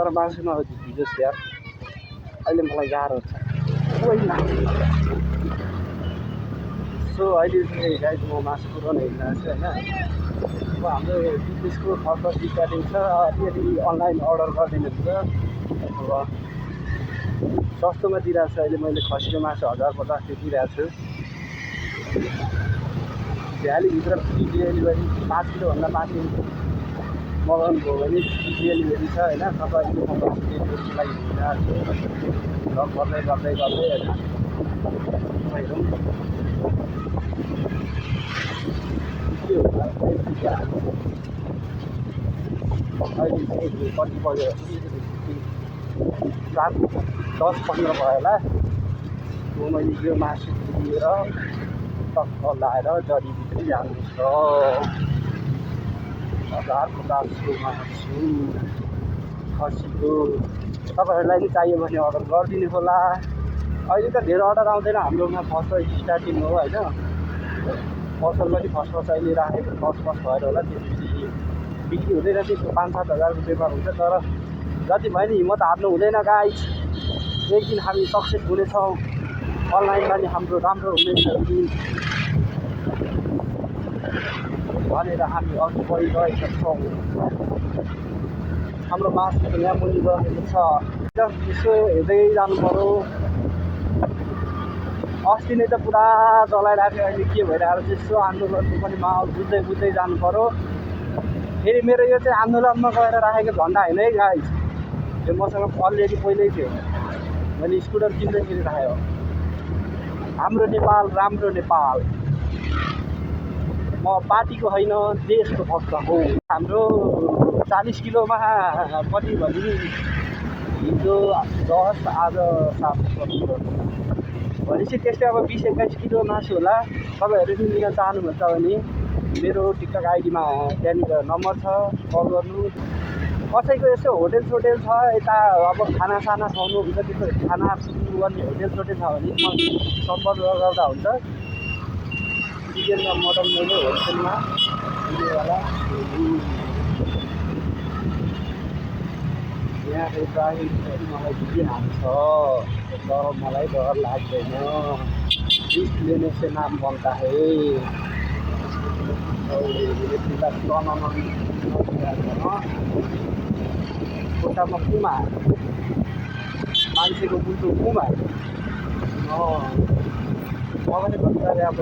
तर मासु नजिकियोस् यार, अहिले मलाई गाह्रो छ। पहिला सो अहिले चाहिँ गाइस म मासु पुऱ्याउन हिँडिरहेको छु होइन। अब हाम्रो बिजनेसको खर्च स्टार्टिङ छ, यदि अनलाइन अर्डर गरिदिनुहुन्छ अब सस्तोमा दिइरहेको छु। अहिले मैले खसीको मासु 1050 दिइरहेको छु। भ्यालीभित्र फ्री डेलिभरी 5 किलोभन्दा माथि मगाउनु भयो भने फ्री डेलिभरी छ होइन। तपाईँले म डेलिभरीको लागि हिँडिरहेको छु र गर्दै गर्दै गर्दै होइन। तपाईँहरू के होला अहिले चाहिँ कति बज्यो? 7:10-15 भयो होला। मैले यो मासु लिएर टक्क लाएर जडीभित्रै जानु छ। 1050को मासु खसीको। तपाईँहरूलाई पनि चाहियो भने अर्डर गरिदिनु होला। अहिले त धेरै अर्डर आउँदैन, हाम्रोमा फर्स्ट स्टार्टिङ हो होइन। पसल पनि फर्स्ट अहिले राखेको फर्स्ट भएर होला। त्यसपछि बिक्री हुँदैन, त्यसको 5-7 हजारको व्यापार हुन्छ। तर जति भयो नि हिम्मत हार्नु हुँदैन गाइस। एक दिन हामी सक्सेस हुनेछौँ, अनलाइनमा नि हाम्रो राम्रो हुनेछ भनेर हामी अघि बढिरहेका छौँ। हाम्रो मासुको यहाँ मुनि रहेको छ, यसो हेर्दै जानु पऱ्यो। अस्ति नै त पुरा जलाइरहेको थियो, अहिले के भइरहेको छ यसो आन्दोलनको पनि माहौल बुझ्दै बुझ्दै जानु पऱ्यो। फेरि मेरो यो चाहिँ आन्दोलनमा गएर राखेको झन्डा होइन है गाइस, यो मसँग अलरेडी पहिल्यै थियो। मैले स्कुटर किन्दैखेरि राखेँ। हाम्रो नेपाल राम्रो नेपाल। म पार्टीको होइन, देशको भक्त हो। हाम्रो 40 किलोमा कति भने हिजो 10 आज 7 भनेपछि त्यस्तै अब 20-21 किलो मासु होला। तपाईँहरू पनि लिन चाहनुहुन्छ भने मेरो टिकटक आइडीमा त्यहाँनिर नम्बर छ, कल गर्नु। कसैको यसो होटेल सोटेल छ यता, अब खानासाना खुवाउनुहुन्छ, त्यस्तो खाना गर्ने होटेल सोटेल छ भने म सम्पर्क गर्दा हुन्छ। चिकन र मटन मैले होलसेलमा दिनेवाला यहाँ चाहिँ मलाई दिइहाल्छ, तर मलाई डर लाग्दैन। रिस्क लेने से नाम बनता है। खुट्टामा कुमा मान्छेको बुल्टो कुमा मलाई पनि गरे। अब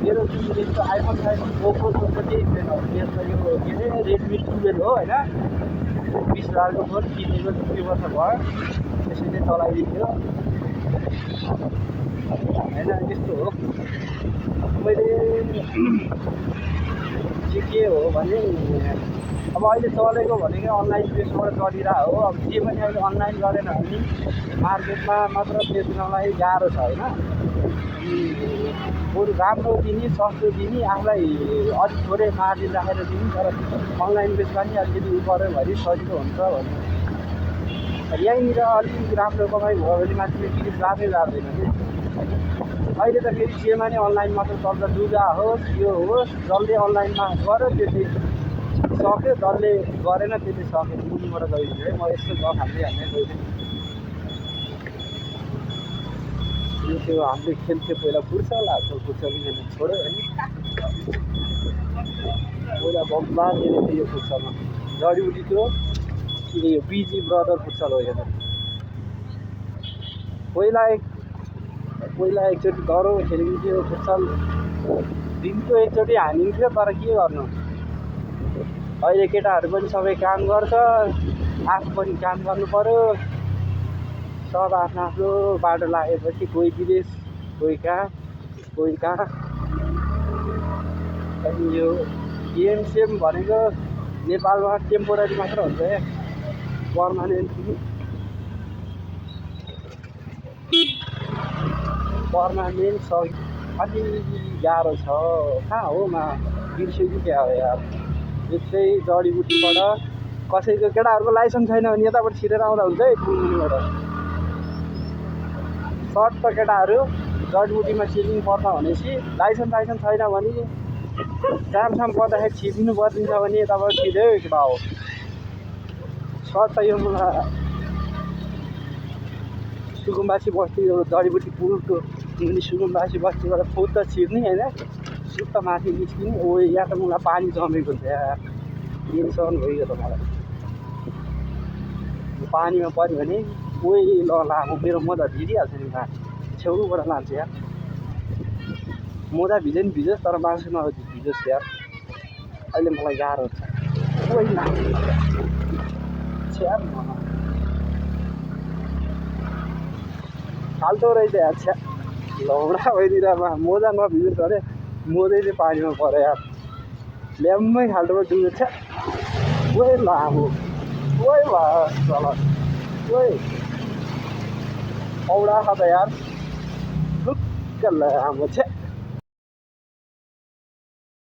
मेरो जुन यस्तो आइफोन पोकोको केही छैन। त्यसमा यो के अरे रेडमी 12 हो होइन। 20 हजारको फोन किनेको 2 वर्ष भयो, त्यसैले चलाइदिन्थ्यो होइन। यस्तो हो। मैले चाहिँ के हो भने अब अहिले चलेको भनेको अनलाइन बेसबाट चलिरहेको हो। अब जे पनि अहिले अनलाइन गरेन भने मार्केटमा मात्र बेच्नलाई गाह्रो छ होइन। बरु राम्रो दिने, सस्तो दिने, आफूलाई अलिक थोरै मार्जिन राखेर दिने, तर अनलाइन बेच्दा नि अलिकति उ पऱ्यो भने सजिलो हुन्छ भन्ने। यहीँनिर अलिकति राम्रो कमाइ भयो भने मान्छेले किन जाँदै जाँदैन कि। अहिले त फेरि जेमा नि अनलाइन मात्र चल्छ। लुगा होस् यो होस्, जसले अनलाइनमा गर्यो त्यसले सक्यो, जसले गरेन त्यसले सक्यो। मुनिबाट गइदियो है। म यस्तो गफ हाल्दै गइदिएँ। यो त्यो हामीले खेल्थ्यो पहिला फुटसल, आजकल फुटसल खेल्नु छोड्यो होइन। पहिला बम्बार खेलेको थियो यो फुटसलमा, जडीबुटीको यो बिजी ब्रदर फुटसल हो यो। पहिला एकचोटि डह्रो खेलिन्थ्यो फुटसल, दिनको एकचोटि हानिन्थ्यो। तर के गर्नु, अहिले केटाहरू पनि सबै काम गर्छ, आफू पनि काम गर्नु पऱ्यो। सब आफ्नो आफ्नो बाटो लागेपछि कोही विदेश, कोही कहाँ। अनि यो गेम सेम भनेको नेपालमा टेम्पोररी मात्र हुन्छ है, पर्मानेन्ट अलि गाह्रो छ। कहाँ हो बिर्स्यो कि क्या हो यार। यस्तै जडीबुटीबाट कसैको केटाहरूको लाइसेन्स छैन भने यताबाट छिरेर आउँदा हुन्छ है पुलमुनिबाट। सर्ट त केटाहरू जडीबुटीमा छिर्नु पर्छ भनेपछि लाइसेन्स छैन भने कामसाम पर्दाखेरि छिर्नु परिदिन्छ भने यताबाट छिर्यो केटा हो। सर्ट त यो मलाई सुकुम्बासी बस्ती यो जडीबुटी पुलको मुनि सुकुम्बासी बस्तीबाट फुट त छिर्ने होइन सुट त माथि निस्किने ओ यहाँ त मलाई पानी जमेको हुन्छ यार टेन्सन भइगयो त मलाई पानीमा पऱ्यो भने ओइ ल लामो मेरो मोजा भिजिहाल्छ नि माथि छेउबाट लान्छ यार मोजा भिज्यो नि भिजोस् तर मासु नभिजोस् यार अहिले मलाई गाह्रो छ ओइ छ्याप फाल्टो रहेछ यार छ्या लौडा भइदिँदा मोजा नभिजोस् अरे मोजै चाहिँ पानीमा पऱ्यो यार ल्याम्मै खाल्टोमा डुब्यो छ्या ओइ लामो ओइ चल ओइ औडा छ त यार ढुक्क लामो छ्या